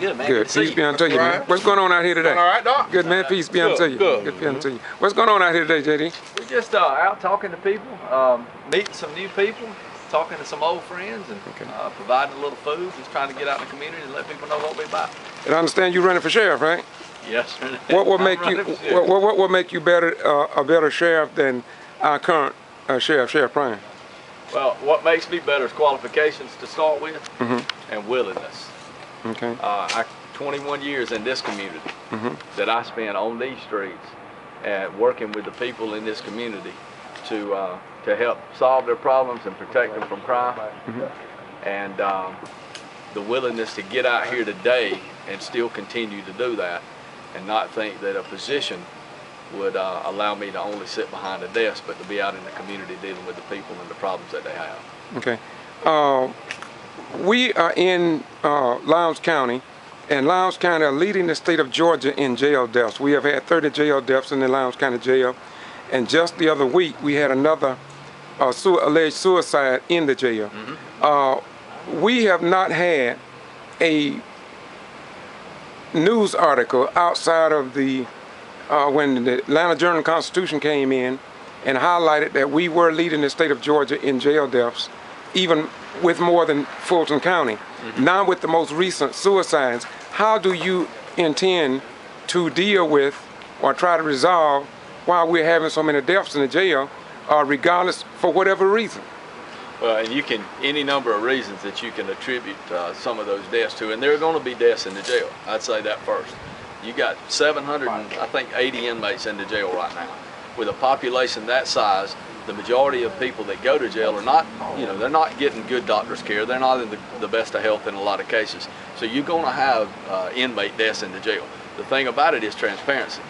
good, man. Good. Peace be unto you, man. What's going on out here today? All right, Doc? Good, man. Peace be unto you. Good. Good be unto you. What's going on out here today, JD? We're just out talking to people, meeting some new people, talking to some old friends, and providing a little food, just trying to get out in the community and let people know what we're about. And I understand you're running for sheriff, right? Yes. What will make you what make you better a better sheriff than our current sheriff, Sheriff Prine? Well, what makes me better is qualifications to start with, and willingness. Okay. 21 years in this community that I spent on these streets and working with the people in this community to help solve their problems and protect them from crime. And the willingness to get out here today and still continue to do that and not think that a position would allow me to only sit behind a desk, but to be out in the community dealing with the people and the problems that they have. Okay. We are in Lowndes County, and Lowndes County are leading the state of Georgia in jail deaths. We have had 30 jail deaths in the Lowndes County jail, and just the other week we had another alleged suicide in the jail. We have not had a news article outside of the when the Atlanta Journal-Constitution came in and highlighted that we were leading the state of Georgia in jail deaths, even with more than Fulton County. Now with the most recent suicides, how do you intend to deal with or try to resolve why we're having so many deaths in the jail, regardless for whatever reason? Well, and you can, any number of reasons that you can attribute some of those deaths to, and there are going to be deaths in the jail. I'd say that first. You got 780 inmates in the jail right now. With a population that size, the majority of people that go to jail are not, they're not getting good doctor's care. They're not in the best of health in a lot of cases. So you're going to have inmate deaths in the jail. The thing about it is transparency.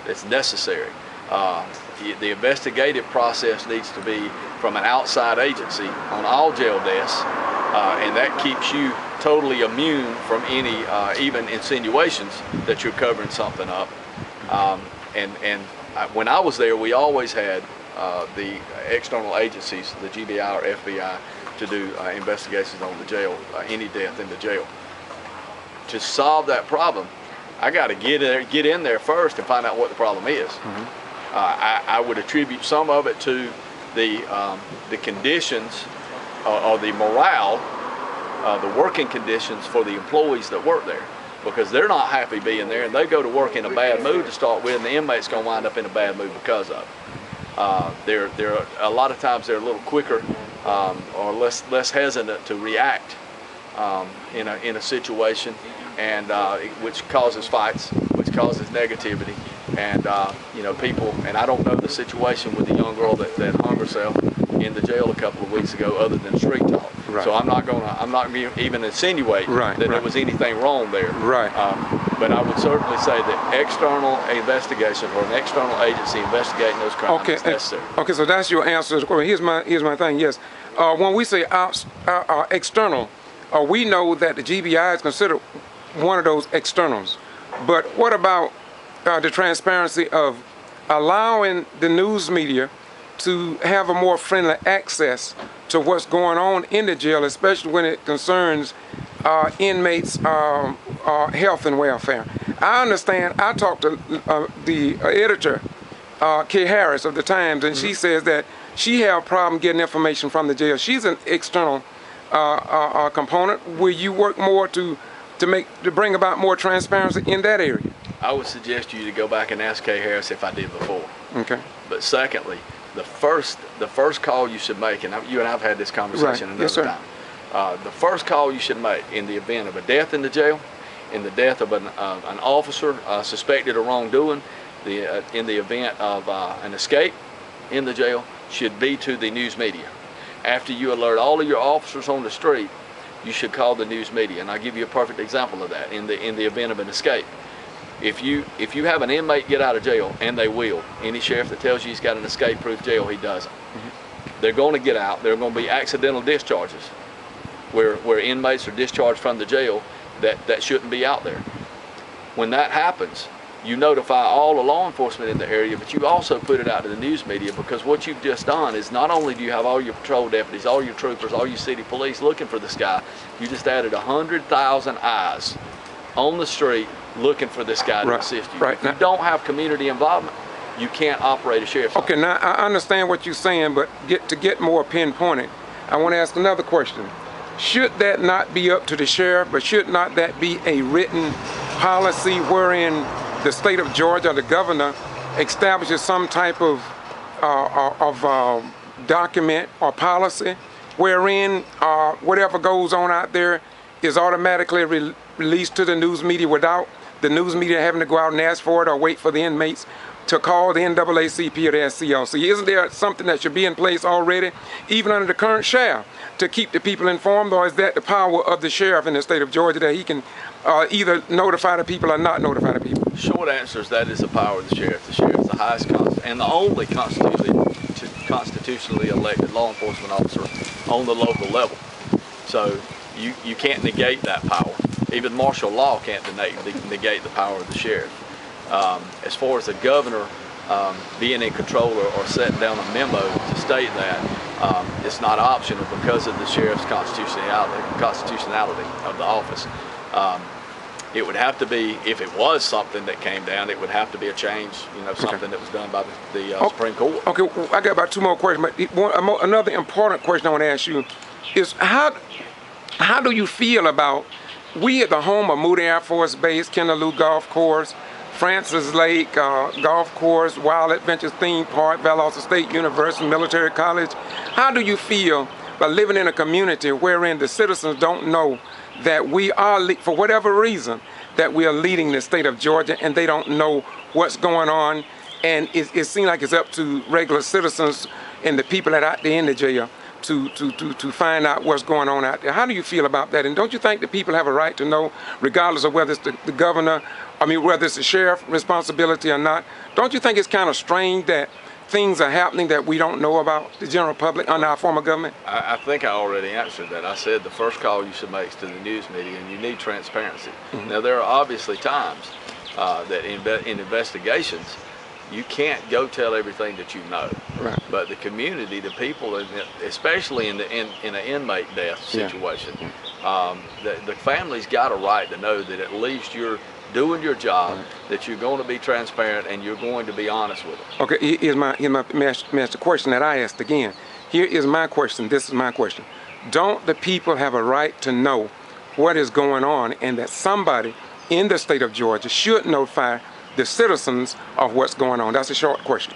It's necessary. The investigative process needs to be from an outside agency on all jail deaths, and that keeps you totally immune from any even insinuations that you're covering something up. When I was there, we always had the external agencies, the G.B.R, FBI, to do investigations on the jail, any death in the jail. To solve that problem, I got to get in there first and find out what the problem is. I would attribute some of it to the conditions or the morale, the working conditions for the employees that work there, because they're not happy being there, and they go to work in a bad mood to start with, and the inmate's going to wind up in a bad mood because of it. They're a lot of times they're a little quicker or less hesitant to react in a situation, and which causes fights, which causes negativity, and people. And I don't know the situation with the young girl that hung herself in the jail a couple of weeks ago, other than street talk. Right. So I'm not gonna even insinuate that there was anything wrong there. Right. But I would certainly say that external investigation or an external agency investigating those crimes is necessary. Okay, so that's your answer. Here's my thing. Yes, when we say external, we know that the G.B.I. is considered one of those externals. But what about the transparency of allowing the news media to have a more friendly access to what's going on in the jail, especially when it concerns inmates' health and welfare? I understand. I talked to the editor, Kay Harris of the Times, and she says that she had a problem getting information from the jail. She's an external component. Will you work more to bring about more transparency in that area? I would suggest you to go back and ask Kay Harris if I did before. Okay. But secondly, the first call you should make, and you and I have had this conversation another time. The first call you should make in the event of a death in the jail, in the death of an officer suspected of wrongdoing, in the event of an escape in the jail, should be to the news media. After you alert all of your officers on the street, you should call the news media, and I'll give you a perfect example of that in the event of an escape. If you have an inmate get out of jail, and they will, any sheriff that tells you he's got an escape-proof jail, he doesn't. They're going to get out. There are going to be accidental discharges where inmates are discharged from the jail that shouldn't be out there. When that happens, you notify all the law enforcement in the area, but you also put it out to the news media, because what you've just done is not only do you have all your patrol deputies, all your troopers, all your city police looking for this guy, you just added 100,000 eyes on the street looking for this guy to assist you. Right. If you don't have community involvement, you can't operate a sheriff's office. Okay, now I understand what you're saying, but to get more pinpointed, I want to ask another question. Should that not be up to the sheriff, but should not that be a written policy wherein the state of Georgia, the governor, establishes some type of document or policy wherein whatever goes on out there is automatically released to the news media without the news media having to go out and ask for it or wait for the inmates to call the NAACP or the SCLC? Isn't there something that should be in place already, even under the current sheriff, to keep the people informed, or is that the power of the sheriff in the state of Georgia that he can either notify the people or not notify the people? Short answer is that is the power of the sheriff. The sheriff is the highest and the only constitutionally elected law enforcement officer on the local level. So you can't negate that power. Even martial law can't negate the power of the sheriff. As far as the governor being in control or setting down a memo to state that, it's not optional because of the sheriff's constitutionality of the office. It would have to be, if it was something that came down, it would have to be a change, something that was done by the Supreme Court. Okay, well, I got about two more questions, but another important question I want to ask you is how do you feel about, we at the home of Moody Air Force Base, Kenaloo Golf Course, Francis Lake Golf Course, Wild Adventures Theme Park, Valdosta State University, Military College. How do you feel about living in a community wherein the citizens don't know that we are, for whatever reason, that we are leading the state of Georgia and they don't know what's going on, and it seems like it's up to regular citizens and the people that are out there in the jail to find out what's going on out there? How do you feel about that? And don't you think that people have a right to know, regardless of whether it's the governor, whether it's the sheriff responsibility or not? Don't you think it's kind of strange that things are happening that we don't know about the general public under our form of government? I think I already answered that. I said the first call you should make is to the news media, and you need transparency. Mm-hmm. Now, there are obviously times that in investigations, you can't go tell everything that you know. Right. But the community, the people, especially in an inmate death situation, the family's got a right to know that at least you're doing your job, that you're going to be transparent and you're going to be honest with them. Okay, here's my master question that I asked again. Here is my question. This is my question. Don't the people have a right to know what is going on, and that somebody in the state of Georgia should notify the citizens of what's going on? That's a short question.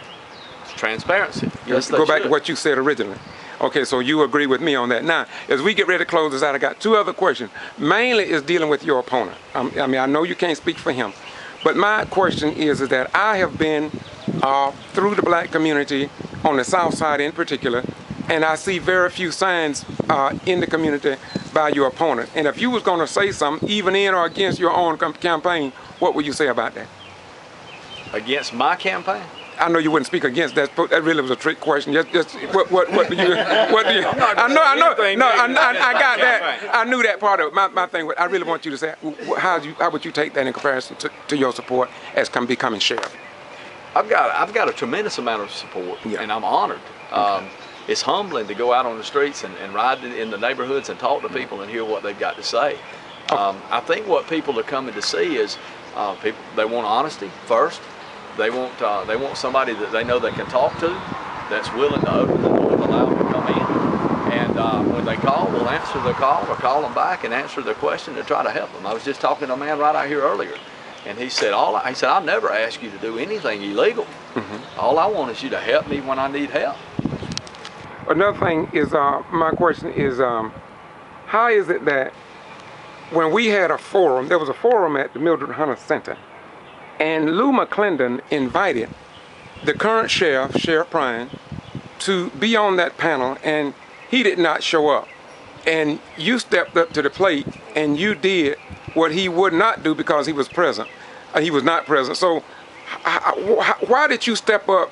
It's transparency. Yes, Go back to what you said originally. Okay, so you agree with me on that. Now, as we get ready to close this out, I got two other questions. Mainly is dealing with your opponent. I know you can't speak for him, but my question is that I have been through the black community on the south side in particular, and I see very few signs in the community by your opponent. And if you was going to say something, even in or against your own campaign, what would you say about that? Against my campaign? I know you wouldn't speak against that. That really was a trick question. Just what do you? I got that. I knew that part of it. My thing. I really want you to say how would you take that in comparison to your support as becoming sheriff? I've got a tremendous amount of support, and I'm honored. Okay. It's humbling to go out on the streets and ride in the neighborhoods and talk to people and hear what they've got to say. I think what people are coming to see is they want honesty first. They want somebody that they know they can talk to, that's willing to open the door and allow them to come in. And when they call, we'll answer their call or call them back and answer their question and try to help them. I was just talking to a man right out here earlier, and he said, I'll never ask you to do anything illegal. Mm-hmm. All I want is you to help me when I need help. Another thing is, my question is, how is it that when we had a forum, there was a forum at the Mildred Hunter Center, and Lou McClendon invited the current sheriff, Sheriff Prine, to be on that panel, and he did not show up. And you stepped up to the plate, and you did what he would not do because he was present. He was not present. So why did you step up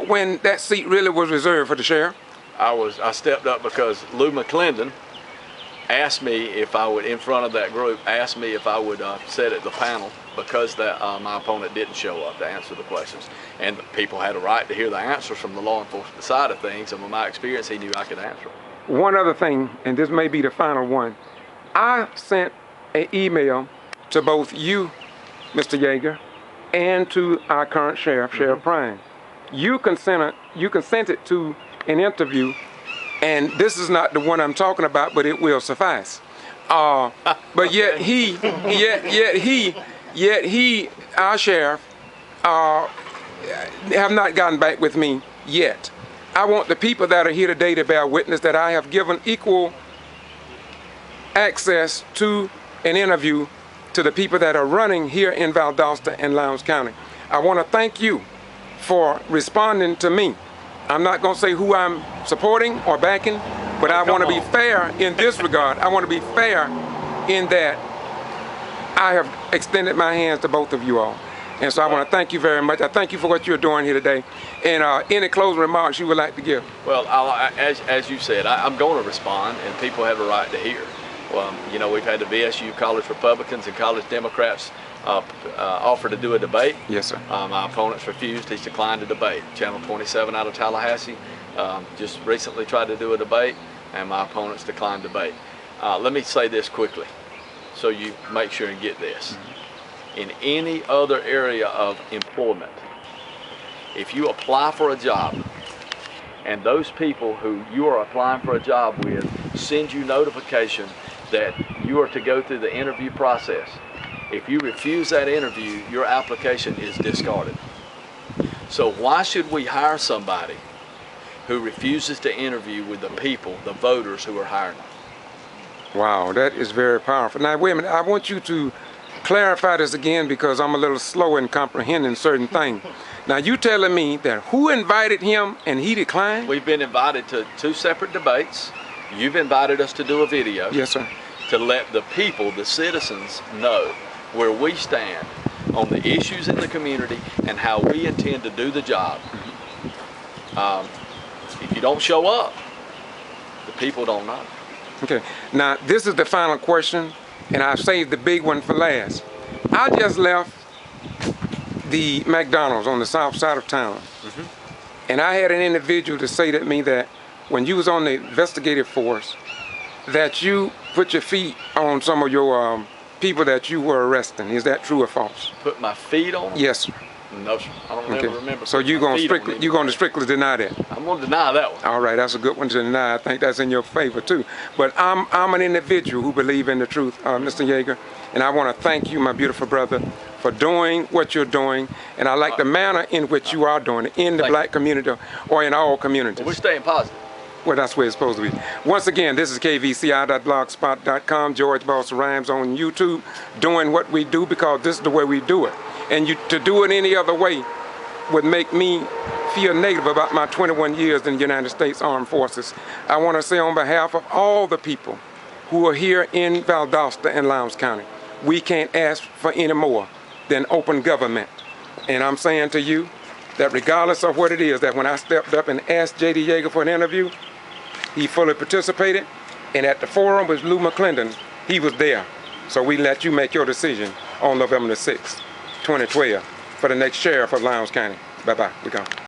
when that seat really was reserved for the sheriff? I stepped up because Lou McClendon asked me if I would, in front of that group, asked me if I would sit at the panel because my opponent didn't show up to answer the questions. And people had a right to hear the answers from the law enforcement side of things, and with my experience, he knew I could answer them. One other thing, and this may be the final one. I sent an email to both you, Mr. Yeager, and to our current sheriff, Sheriff Prine. You consented to an interview, and this is not the one I'm talking about, but it will suffice. But yet he, our sheriff, have not gotten back with me yet. I want the people that are here today to bear witness that I have given equal access to an interview to the people that are running here in Valdosta and Lowndes County. I want to thank you for responding to me. I'm not going to say who I'm supporting or backing, but I want to be fair in this regard. I want to be fair in that I have extended my hands to both of you all. And so I want to thank you very much. I thank you for what you're doing here today. And any closing remarks you would like to give? Well, as you said, I'm going to respond, and people have a right to hear. Well, you know, we've had the VSU College Republicans and College Democrats offer to do a debate. Yes, sir. My opponents refused. He's declined to debate. Channel 27 out of Tallahassee just recently tried to do a debate, and my opponents declined debate. Let me say this quickly so you make sure and get this. In any other area of employment, if you apply for a job and those people who you are applying for a job with send you notification that you are to go through the interview process, if you refuse that interview, your application is discarded. So why should we hire somebody who refuses to interview with the people, the voters who are hiring them? Wow, that is very powerful. Now, wait a minute. I want you to clarify this again because I'm a little slow in comprehending certain things. Now, you telling me that who invited him and he declined? We've been invited to 2 separate debates. You've invited us to do a video. Yes, sir. To let the people, the citizens, know where we stand on the issues in the community and how we intend to do the job. If you don't show up, the people don't know. Okay. Now, this is the final question, and I've saved the big one for last. I just left the McDonald's on the south side of town, and I had an individual to say to me that when you was on the investigative force, that you put your feet on some of your people that you were arresting. Is that true or false? Put my feet on them? Yes, sir. No, sir. I don't ever remember. So you're going to strictly deny that? I'm going to deny that one. All right, that's a good one to deny. I think that's in your favor too. But I'm an individual who believes in the truth, Mr. Yeager, and I want to thank you, my beautiful brother, for doing what you're doing, and I like the manner in which you are doing it in the black community or in all communities. Well, we're staying positive. Well, that's where it's supposed to be. Once again, this is KVCI.blogspot.com, George Boss Rhymes on YouTube, doing what we do because this is the way we do it. And to do it any other way would make me feel negative about my 21 years in the United States Armed Forces. I want to say on behalf of all the people who are here in Valdosta and Lowndes County, we can't ask for any more than open government. And I'm saying to you that regardless of what it is, that when I stepped up and asked J.D. Yeager for an interview, he fully participated, and at the forum with Lou McClendon, he was there. So we let you make your decision on November the 6th, 2012, for the next sheriff of Lowndes County. Bye-bye. We're gone.